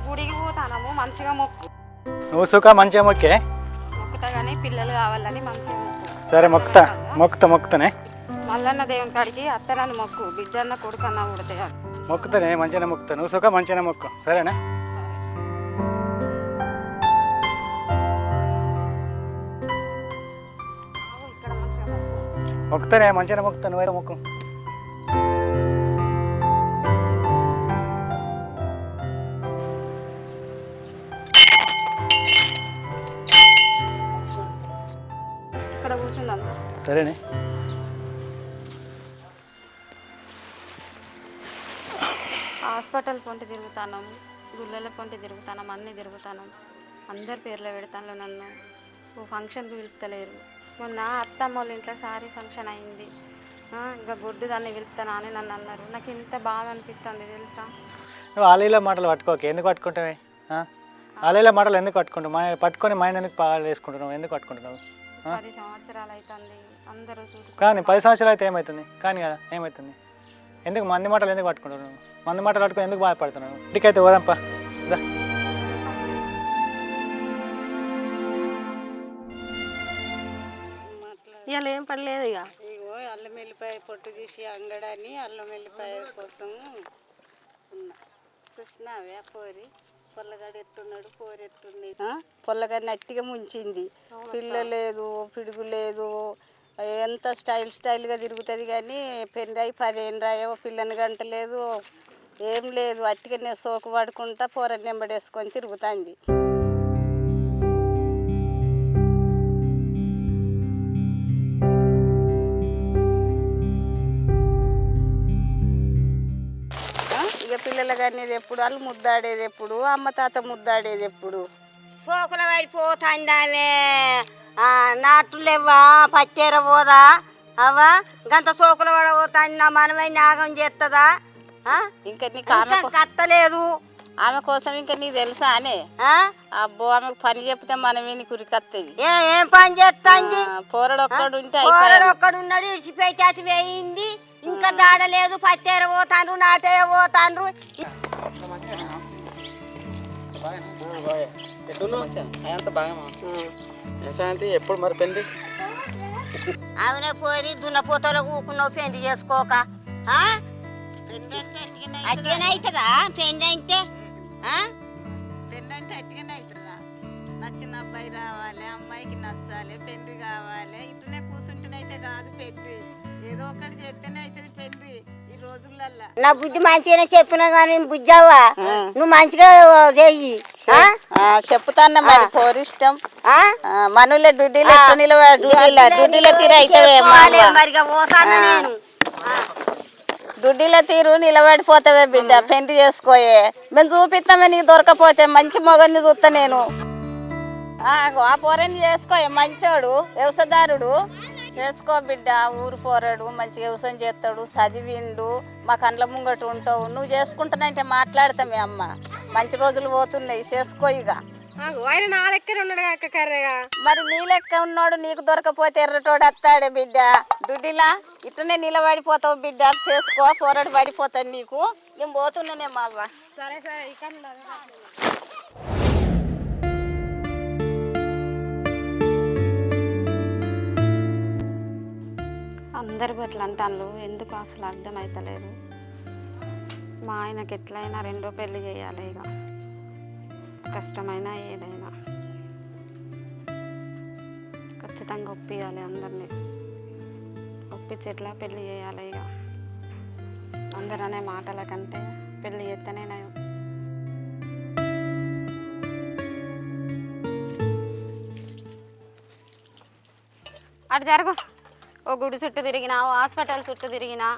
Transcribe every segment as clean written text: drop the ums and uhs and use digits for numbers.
గుడికి పోతానము మంచిగా మొక్కు. నువ్వు సుఖ మంచిగా మొక్కే. మొక్కుతా కానీ పిల్లలు కావాలని మంచిగా మొక్కు. సరే మొక్కుతానే. మల్లన్న దేవుని కాడికి అత్తనని మొక్కు, బిడ్డన్న కొడుకన్నా పుడితే మొక్కుతానే, మంచిగానే మొక్కుతా. నువ్వు సుఖ మంచిగానే మొక్కు, సరేనా? ఇక్కడ మంచిగా మొక్కు. మొక్కుతానే, మంచిగానే మొక్కుతా. నువ్వైతే మొక్కు. ఇక్కడ కూర్చుందా? సరేనే. హాస్పిటల్ పొంటి తిరుగుతాను, గుళ్ళల పొంటి తిరుగుతాను, అన్నీ తిరుగుతాను. అందరి పేర్లు పెడతాను. నన్ను ఓ ఫంక్షన్కి పిలుపుతలేరు. మొన్న అత్తమ్మ వాళ్ళ ఇంట్లో సారీ ఫంక్షన్ అయింది. ఇంకా గుడ్డు దాన్ని పిలుపుతానా అని నన్ను అన్నారు. నాకు ఎంత బాధ అనిపిస్తుంది తెలుసా. నువ్వు ఆలీల మాటలు పట్టుకోక. ఎందుకు పట్టుకుంటావే? ఆలీల మాటలు ఎందుకు పట్టుకుంటావు? పట్టుకొని మైండ్ ఎందుకు పాలు వేసుకుంటున్నావు? ఎందుకు పట్టుకుంటున్నావు? 10 సంవత్సరాలు అవుతుంది అందరూ చూడు. కానీ 10 సంవత్సరాలు అయితే ఏమవుతుంది? కానీ కదా ఏమవుతుంది? ఎందుకు మంది మాటలు ఎందుకు పట్టుకుంటున్నావు? మంది మాటలు పట్టుకొని ఎందుకు బాధపడుతున్నావు? ఇంటికైతే పోదాంపా. ఇవాళ ఏం పడలేదు. ఇక ఇగో అల్లం వెల్లిపాయ పొట్టు తీసి అంగడని అల్లం వెల్లిపాయ కోసం ఉన్నా. చూసినావే పోరి పొల్లగాడు ఎట్టున్నాడు, పోరి ఎట్టున్నాయి. పొల్లగాడు నట్టిగా ముంచింది. పిల్ల లేదు, పిడుగు లేదు, ఎంత స్టైల్గా తిరుగుతుంది. కానీ పెళ్ళి 10 ఏళ్ళు రాయో పిల్లని గంట లేదు, ఏం లేదు. అట్టిగానే సోకు పడుకుంటా పోరని నెంబడేసుకొని తిరుగుతుంది. ఇక పిల్లలు కానీ ఎప్పుడు వాళ్ళు ముద్దాడేది ఎప్పుడు, అమ్మ తాత ముద్దాడేది ఎప్పుడు. సోకుల పడిపోతుంది ఆమె. నాట్లు లేవా, పచ్చేర పోదా అవా, గంత సోకుల పడబోతుంది. నా మనమై నాగం చేస్తుందా? ఇంకా నీకు ఆమె కత్తలేదు. ఆమె కోసం ఇంకా నీకు తెలుసా అనే? అబ్బో, ఆమెకు పని చెప్తే మనమే నీకు ఉరికత్తది. ఏం పని చేస్తుంది? పోరడు ఒక్కడు ఉంటే ఒక్కడున్నాడు, ఇడిచిపెట్టి అటు వేయింది. ఇంకా దాడలేదు, పచ్చేర పోతాండ్రు, నాటే పోతాండ్రు. ఎప్పుడు మరి పెళ్లి? అవునే పోయి దున్నపోతలో కూకున్నావు పెళ్లి చేసుకోక. అట్టిగానే అవుతుందా పెళ్లి అయితే? పెళ్ళి అంటే అట్టిగానే అవుతుందా? నచ్చిన అబ్బాయి రావాలి, అమ్మాయికి నచ్చాలి, పెళ్లి కావాలి. ఇట్లనే కూర్చుంటేనైతే కాదు పెళ్లి. ఏదో ఒకటి చేస్తేనే అవుతుంది పెళ్లి ఈ రోజులల్లా. నా బుద్ధి మంచిగానే చెప్పినా కానీ బుజ్జావా నువ్వు మంచిగా చెయ్యి. చెప్తాన్నా మరి పోరిష్టం. మనలే డుడ్డీలో డుడ్డీలో తీరు అయితే నేను దుడ్డిలో తీరు నిలబడిపోతావే బిడ్డ. పెళ్లి చేసుకోయే, మేము చూపిస్తామే. నీకు దొరకపోతే మంచి మొగన్ని చూస్తా నేను. ఆ పోరని చేసుకోయే, మంచోడు వ్యవసాయదారుడు చేసుకో బిడ్డ. ఊరు పోరాడు, మంచిగా వ్యవసాయం చేస్తాడు, చదివిండు, మా కండ్ల ముంగట ఉంటావు. నువ్వు చేసుకుంటానంటే మాట్లాడతామే అమ్మ. మంచి రోజులు పోతున్నాయి, చేసుకో ఇక. ఆయన నా లెక్కనే ఉన్నాడు కాక కర్రెగా. మరి నీ లెక్క ఉన్నాడు, నీకు దొరకపోతే ఎర్రటోడు వస్తాడే బిడ్డ. దుడ్డిలా ఇట్లనే నిలబడిపోతావు బిడ్డ. చేసుకో, పోరాడు పడిపోతాడు నీకు. నేను పోతున్నానేమో అవ్వ. సరే సరే ఇక్కడ అందరు అట్లా అంటాను. ఎందుకు అసలు అర్థమవుతలేదు. మా ఆయనకి ఎట్లయినా 2వ పెళ్ళి చేయాలి. ఇక కష్టమైనా ఏదైనా ఖచ్చితంగా ఒప్పియాలి. అందరినీ ఒప్పించి ఎట్లా పెళ్ళి చేయాలి. ఇక అందరూ అనే మాటల కంటే పెళ్ళి చేస్తేనే నయం. అటు జరుగు. ఓ గుడి చుట్టూ తిరిగినా, ఓ హాస్పిటల్ చుట్టూ తిరిగినా,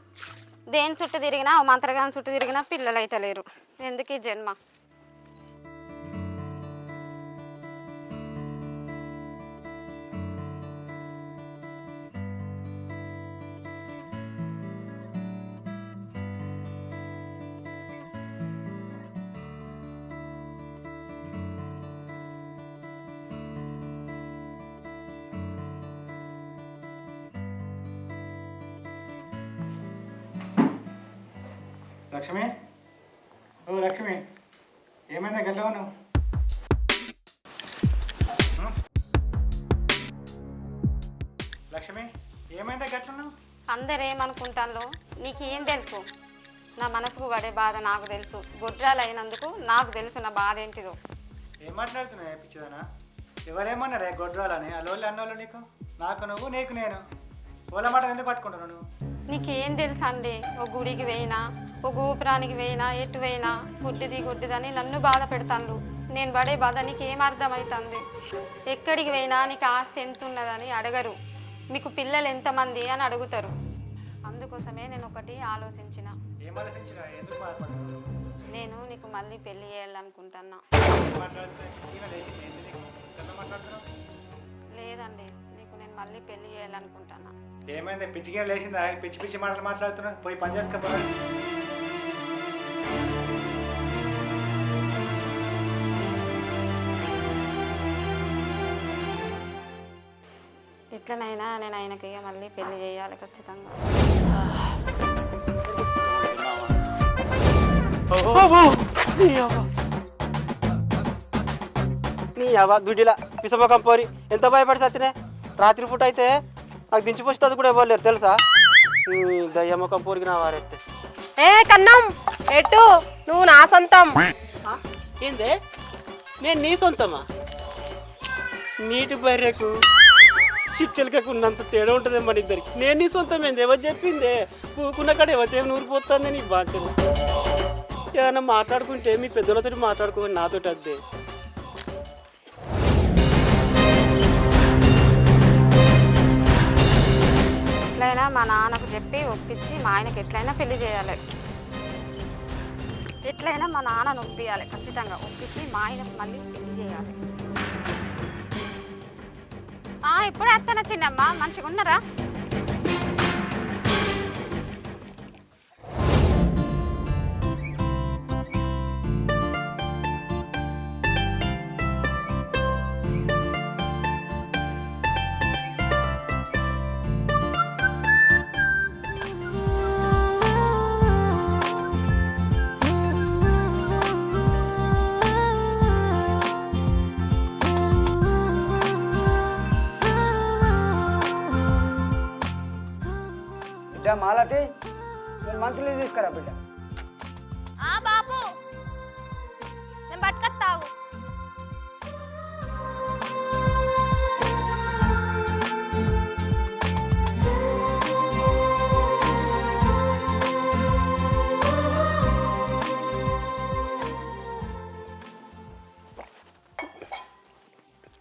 దేని చుట్టూ తిరిగినా, ఓ మంత్రగాని చుట్టూ తిరిగినా పిల్లలు అయితే లేరు. ఎందుకు ఈ జన్మ? లక్ష్మి, ఓ లక్ష్మి, ఏమైందా గట్లా నువ్వు? లక్ష్మి, ఏమైందా గట్ల నువ్వు? అందరు ఏమనుకుంటాను నీకేం తెలుసు? నా మనసుకు పడే బాధ నాకు తెలుసు. గొడ్రాలు అయినందుకు నాకు తెలుసు నా బాధ ఏంటిదో. ఏం మాట్లాడుతున్నావు పిచ్చిదానా? ఎవరేమన్నారే గొడ్రాలని? అల్లోళ్ళు అన్నోళ్ళు నీకు? నాకు నువ్వు, నీకు నేను. ఓళ్ళ మాట ఎందుకు పట్టుకుంటున్నావు నువ్వు? నీకేం తెలుసు అండి? ఓ గుడికి పోయినా, ఓ గోపురానికి పోయినా, ఎటు పోయినా గుడ్డిదని నన్ను బాధ పెడతాను. నేను పడే బాధ నీకేం అర్థమవుతుంది? ఎక్కడికి పోయినా నీకు ఆస్తి ఎంత ఉన్నదని అడగరు, మీకు పిల్లలు ఎంతమంది అని అడుగుతారు. అందుకోసమే నేను ఒకటి ఆలోచించిన. నేను నీకు మళ్ళీ పెళ్లి చేయాలనుకుంటున్నా. లేదండి, నీకు నేను మళ్ళీ పెళ్లి చేయాలనుకుంటున్నా. ఏమైంది? పిచ్చిగా లేచిందా? పిచ్చి పిచ్చి మాటలు మాట్లాడుతున్నా. పోయి పని చేసుకోవాలి. ఎట్లనైనా నేను ఆయనకి మళ్ళీ పెళ్లి చేయాలి ఖచ్చితంగా. నీ అవ్వ దుడ్డిలా పిసమొకం పోరి ఎంత భయపడి సత్తినే. రాత్రి పూట అయితే నాకు దించిపోతుంది కూడా ఇవ్వలేరు తెలుసా? దయ్యమ్మకం పోరికి నా వారెత్తే. ఏ కన్నం ఎటు నువ్వు నా సొంతం. ఏందే నేను నీ సొంతమా? నీటి బర్రెకు చిట్టెలకకు ఉన్నంత తేడా ఉంటుంది మన ఇద్దరికి. నేను నీ సొంతం ఏంది? ఎవరు చెప్పిందే? కూకున్న కాడ ఎవరితే నూరిపోతుంది నీ బాధ్యత. ఏదైనా మాట్లాడుకుంటే మీ పెద్దలతో మాట్లాడుకోవాలి, నాతోటి అద్దే. ఎట్లయినా మా నాన్నకు చెప్పి ఒప్పించి మా ఆయనకి ఎట్లయినా పెళ్లి చేయాలి. ఎట్లయినా మా నాన్నను ఒప్పియాలి, ఖచ్చితంగా ఒప్పించి మా ఆయనకు మళ్ళీ పెళ్లి చేయాలి. ఇప్పుడే వస్తాను చిన్నమ్మ, మంచిగా ఉన్నారా? బిడ్డ మాలతి, నేను మంచిగా తీసుకురా బిడ్డ. బాపు నేను పట్టుకొస్తావు.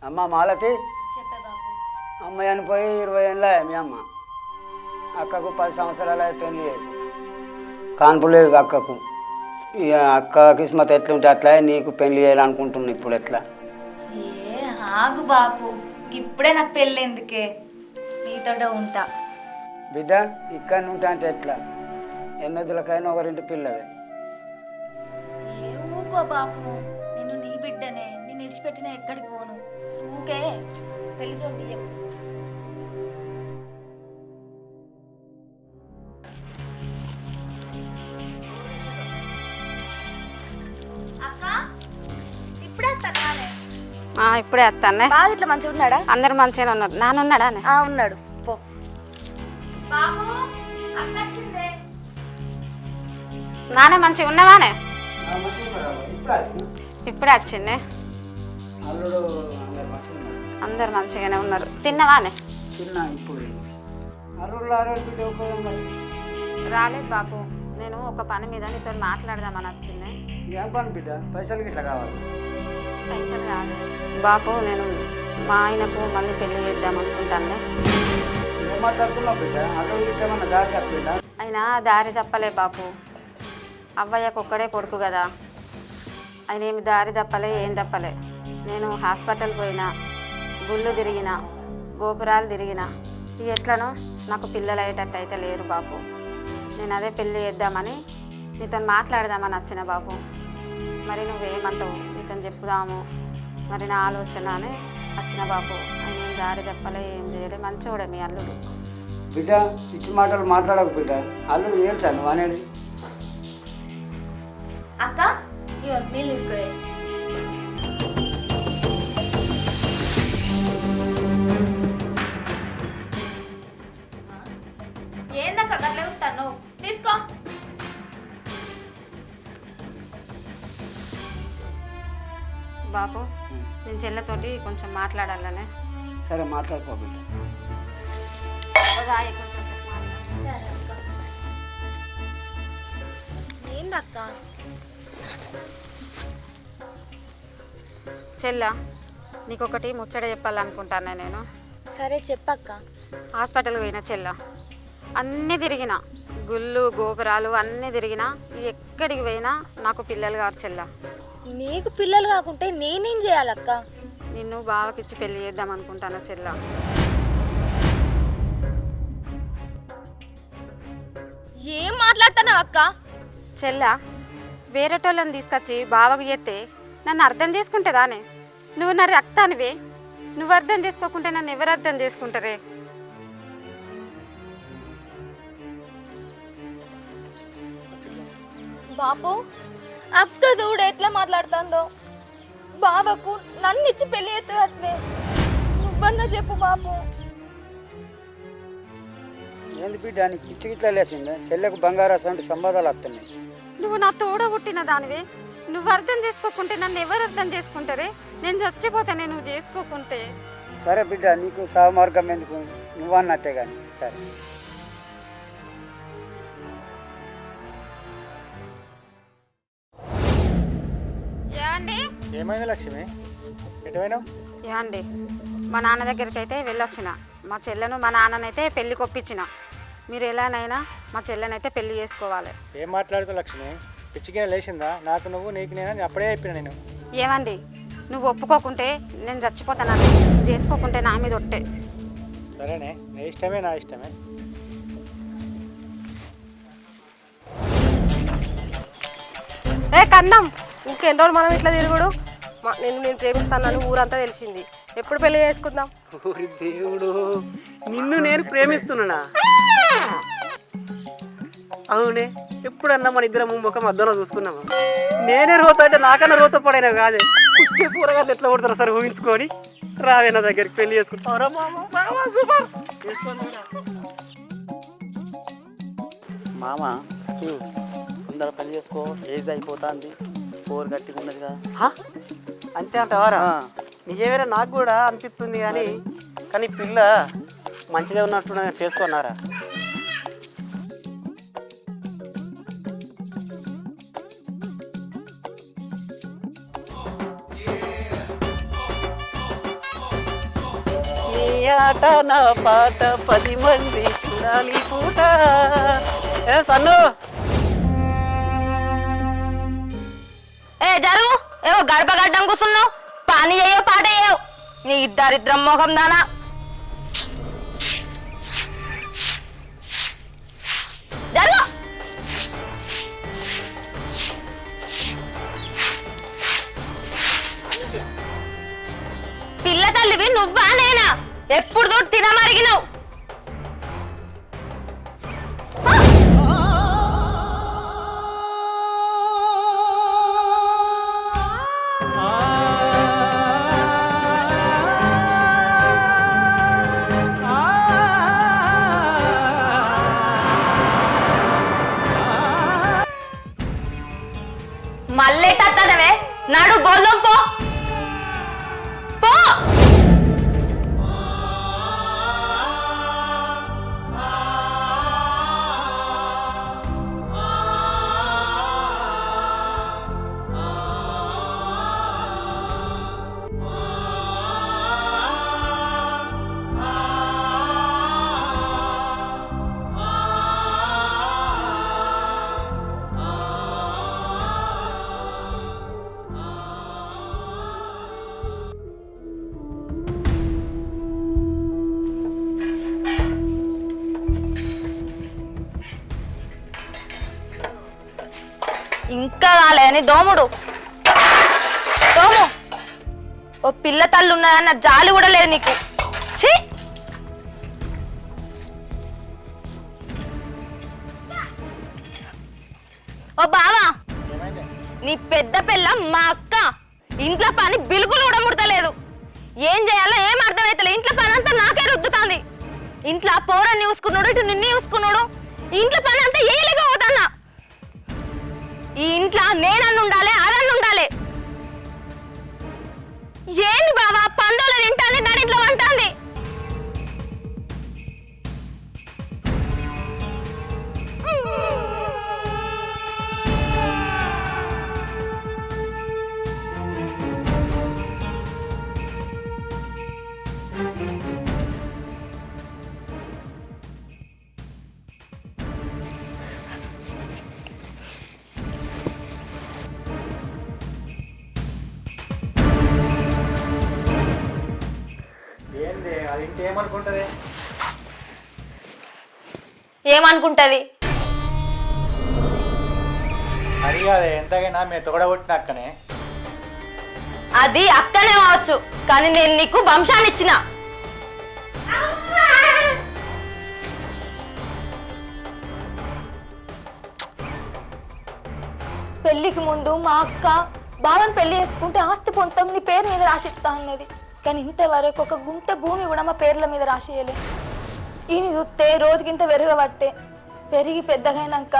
అమ్మ మాలతి, చెప్పే బాపు. అమ్మ చనిపోయి 20 ఏళ్ళ మీ అమ్మ. అక్కకు 10 సంవత్సరాలు పెళ్లి చేసి కాన్పు లేదు అక్కకు. ఇక అక్క కిస్మత్ ఎట్లుంటే అట్లా నీకు పెళ్లి చేయాలనుకుంటున్నా. ఇప్పుడు ఎట్లా? ఏ ఆగు బాపు, ఇప్పుడే నాకు పెళ్ళి ఎందుకే, నీతోటే ఉంటా. బిడ్డ ఇక్కడ ఉంటా అంటే ఎట్లా? ఎన్నొద్దులకైనా ఒకరింటి పిల్లవే. ఏ ఊకో బాపు, నేను నీ బిడ్డనే, నేను ఇడిచిపెట్టిన ఎక్కడికి పోను. ఊకే పెళ్లి జోలి తీయకు. ఇప్పుడే వస్తానే. బాగా ఇట్లా మంచిగా ఉన్నాడా? అందరు మంచిగానే ఉన్నారు. నాన్న ఉన్నాడా? ఉన్నాడు. పో బాబు, నాన్న మంచిగా ఉన్నావానే? ఇప్పుడు ఇప్పుడే వచ్చింది. అల్లుడు అందరు మంచిగానే ఉన్నారు. తిన్నవానే? తిన్నా. ఇప్పుడు అల్లుడు రాలేదు బాపు, నేను ఒక పని మీద నీతో మాట్లాడదామని వచ్చింది. ఏం పని బిడ్డ? పైసలు గిట్లా కావాలి? పైసలు కాదు బాపు, నేను మా ఆయనకు మళ్ళీ పెళ్లి చేద్దాం అనుకుంటాను. ఏం మాట్లాడుతున్నావు బిడ్డ? అల్లుడు గిట్ల ఏమన్నా దారి తప్పిందా? అయినా దారి తప్పలే బాపు, అవ్వయ్యకు ఒక్కడే కొడుకు కదా, ఆయన ఏమి దారి తప్పలే, ఏం తప్పలే. నేను హాస్పిటల్ పోయినా, గుళ్ళు తిరిగిన, గోపురాలు తిరిగిన, ఇక ఎట్లనో నాకు పిల్లలు అయ్యేటట్టు అయితే లేరు బాపు. నేను అదే పెళ్ళి చేద్దామని నీతో మాట్లాడదామని వచ్చిన బాపు. మరి నువ్వేమంటావు? నీతో చెప్పుదాము మరి నా ఆలోచన అని వచ్చిన బాపు. ఆయన ఏం దారి తప్పలే, ఏం చేయలే, మంచోడే మీ అల్లుడు. బిడ్డ పిచ్చి మాటలు మాట్లాడకు బిడ్డ. అల్లుడు తెలుసా నువ్వు అనేది? అక్క ఇవ్వ నీళ్ళు తీసుకో. ఏందక్క గట్ల ఉంటాను తీసుకో. బాపు నేను చెల్లెతోటి కొంచెం మాట్లాడాలనే. సరే మాట్లాడుకో బిడ్డ. రాయి కొంచెం సేపు మాట్లాడు. ఏందక్క? చెల్ల నీకొకటి ముచ్చట చెప్పాలనుకుంటాను నేను. సరే చెప్పక్క. హాస్పిటల్కి పోయిన చెల్ల, అన్నీ తిరిగిన, గుళ్ళు గోపురాలు అన్నీ తిరిగిన, ఎక్కడికి పోయినా నాకు పిల్లలు కారు చెల్ల. నీకు పిల్లలు కాకుంటే నేనేం చేయాలక్క? నిన్ను బావకిచ్చి పెళ్లి చేద్దాం అనుకుంటాను చెల్ల. ఏం మాట్లాడుతున్నావు అక్క? చెల్ల వేరేటోళ్ళని తీసుకొచ్చి బావకు చేస్తే నన్ను అర్థం చేసుకుంటుందానే? నువ్వు నా రక్తానివే, నువ్వు అర్థం చేసుకోకుంటే నన్ను ఎవరు అర్థం చేసుకుంటారే? బాపు అక్క చూడు ఎట్లా మాట్లాడుతుందో. బావకు నన్ను ఇచ్చి పెళ్లి చేస్తే నువ్వన్నా చెప్పు బాపు. ఏంది బిడ్డ నీకు పిచ్చి గిట్లా లేచిందా? చెల్లెకు బంగారాసు అంటే సంబంధాలు వస్తున్నాయి. నువ్వు నా తోడ పుట్టిన దానివే, నువ్వు అర్థం చేసుకోకుంటే నన్ను ఎవరు అర్థం చేసుకుంటారే? నేను చచ్చిపోతానే నువ్వు చేసుకోకుంటే. సరే బిడ్డ, నీకు సావమార్గం ఎందుకు, నువ్వు అన్నట్టే కానీ. సరే ఏమండి? ఏమైంది లక్ష్మి, ఎటువైనావు? ఏమండి, మా నాన్న దగ్గరికి అయితే వెళ్ళొచ్చిన. మా చెల్లెను మా నాన్ననైతే పెళ్లి కొప్పించిన. మీరు ఎలానైనా మా చెల్లెనైతే పెళ్లి చేసుకోవాలి. ఏం మాట్లాడుతావు లక్ష్మి? పిచ్చిగా లేచిందా? నాకు నువ్వు నీకు నేను అప్పుడే చెప్పిన నేను. ఏమండి, నువ్వు ఒప్పుకోకుంటే నేను చచ్చిపోతాను, నువ్వు చేసుకోకుంటే నా మీద ఒట్టే. సరేనే, నీ ఇష్టమే నా ఇష్టమే. ఏ కన్నం, ఇంకెన్ని రోజులు మనం ఇట్లా తిరుగుడు? నేను ప్రేమిస్తాను ఊరంతా తెలిసింది. ఎప్పుడు పెళ్లి చేసుకుందాం? ఓరి దేవుడు, నిన్ను నేను ప్రేమిస్తున్నానా? అవునే, ఎప్పుడన్నా మన ఇద్దరం ముఖం అద్దంలో చూసుకున్నామా? నేనే రోత అంటే నాకన్నా రోత పడైనా కాదే. పుట్టే పూరగాళ్ళు ఎట్లా కొడతారు సార్ ఊహించుకొని. రావే నా దగ్గరికి, పెళ్లి చేసుకుంటారా? మామ అందరూ పెళ్లి చేసుకో, ఏజ్ అయిపోతుంది, పోరు గట్టిగా ఉన్నది కదా. అంతే అంటావారా? నిజమేరా, నాకు కూడా అనిపిస్తుంది కానీ పిల్ల మంచిగా ఉన్నట్టు చేసుకున్నారా? నీ ఆట నా పాట 10 మంది చూడాలి పూట. ఏ సన్ను, ఏ జరుగు, ఏవో గడప గడ్డం కూర్చున్నావు. పని చేయో పాట చేయవు, నీ ఇద్దరిద్దరం మొహం దానా. జరుగు. పిల్ల తల్లివి నువ్వా నేనా? ఎప్పుడు తోటి తినమరిగినావు. మళ్ళీ తత్తదవే, నాడు బోల్దాం పో పో. ఇంకా కాలేదని దోముడు దోము. ఓ పిల్ల తల్లి ఉన్నదన్న జాలి కూడా లేదు నీకు. ఛీ! ఓ బావా, ఏమైంది? నీ పెద్ద పిల్ల మా అక్క ఇంట్లో పని బిల్కులు కూడా ముడతలేదు. ఏం చేయాలో ఏం అర్థమైతలే. ఇంట్లో పని అంతా నాకే రుద్దుతాంది. ఇంట్లో పౌరాన్ని చూసుకున్నాడు, ఇటు నిన్ను చూసుకున్నాడు. ఇంట్లో పని అంతా ఏలిగా పోతాన్నా. ఈ ఇంట్లో నేనన్ను ఉండాలి, అదన్ను ఉండాలి. ఏంది బావా పందోలు తింటాంది, నడింట్లో వంటాంది. ఏంది అది ఇంకేమనుకుంటుంది? ఏమనుకుంటది? అది అదే ఎంతకైనా మేము తొగడగొట్టిన అక్కనే. అది అక్కనే కావచ్చు, కానీ నేను నీకు వంశాన్ని ఇచ్చిన. పెళ్లికి ముందు మా అక్క బావని పెళ్లి చేసుకుంటే ఆస్తి పొంతం నీ పేరు మీద రాసిస్తా అన్నది. కానీ ఇంతవరకు ఒక గుంట భూమి కూడా మా పేర్ల మీద రాసియలే. ఈయన చూస్తే రోజుకింత పెరగబట్టే. పెరిగి పెద్దగైనాక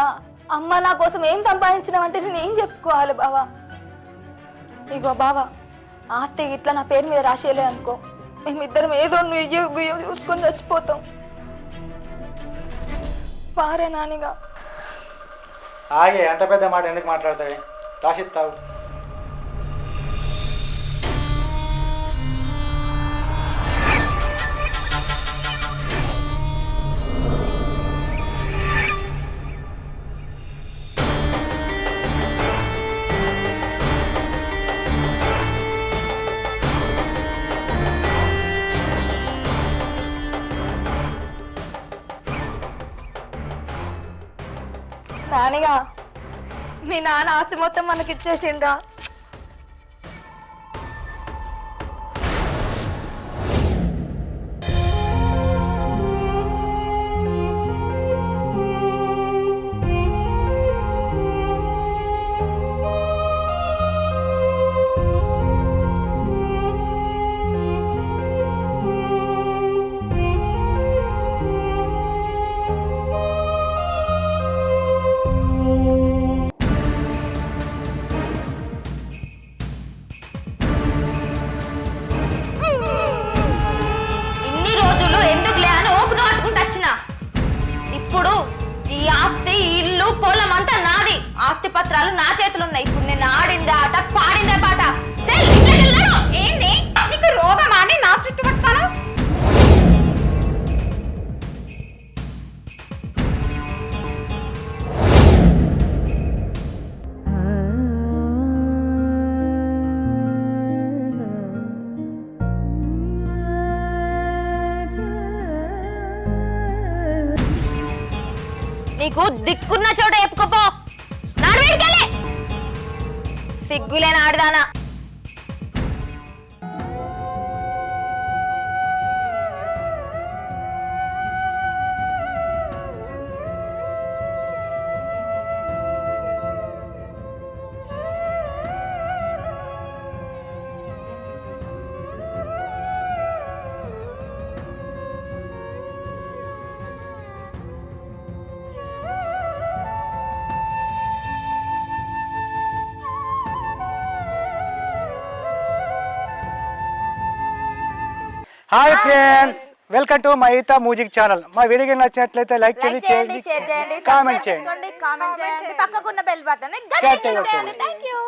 అమ్మ నా కోసం ఏం సంపాదించినావంటే నేను ఏం చెప్పుకోవాలి బావా? ఇగో బావా, ఆస్తి ఇట్లా నా పేరు మీద రాసేయలే అనుకో, మేమిద్దరం ఏదో నువ్వు చూసుకొని చచ్చిపోతాం. పారే నానిగా. ఆగే అంత పెద్ద మాట ఎందుకు మాట్లాడతావి? రాసిస్తావు. నానిగా, మీ నాన్న ఆస్తి మొత్తం మనకిచ్చేసిండ్రా. ఇప్పుడు ఈ ఆస్తి, ఇల్లు, పొలం అంతా నాది. ఆస్తి పత్రాలు నా చేతులు ఉన్నాయి. ఇప్పుడు నేను ఆడిందే ఆట, పాడిందే పాట. ఏంది నీకు రోగం అని నా చుట్టూ పడతాను? నీకు దిక్కున్న చోట చెప్పుకోపో. నాడు వేడికెళ్ళి సిగ్గులేని ఆడదానా. హాయ్ ఫ్రెండ్స్, వెల్కమ్ టు మైతా మ్యూజిక్ ఛానల్. మా వీడియో నచ్చినట్లయితే లైక్ చేయండి, కామెంట్ చేయండి, పక్కకున్న బెల్ బటన్ గట్టిగా కొట్టండి. థాంక్యూ.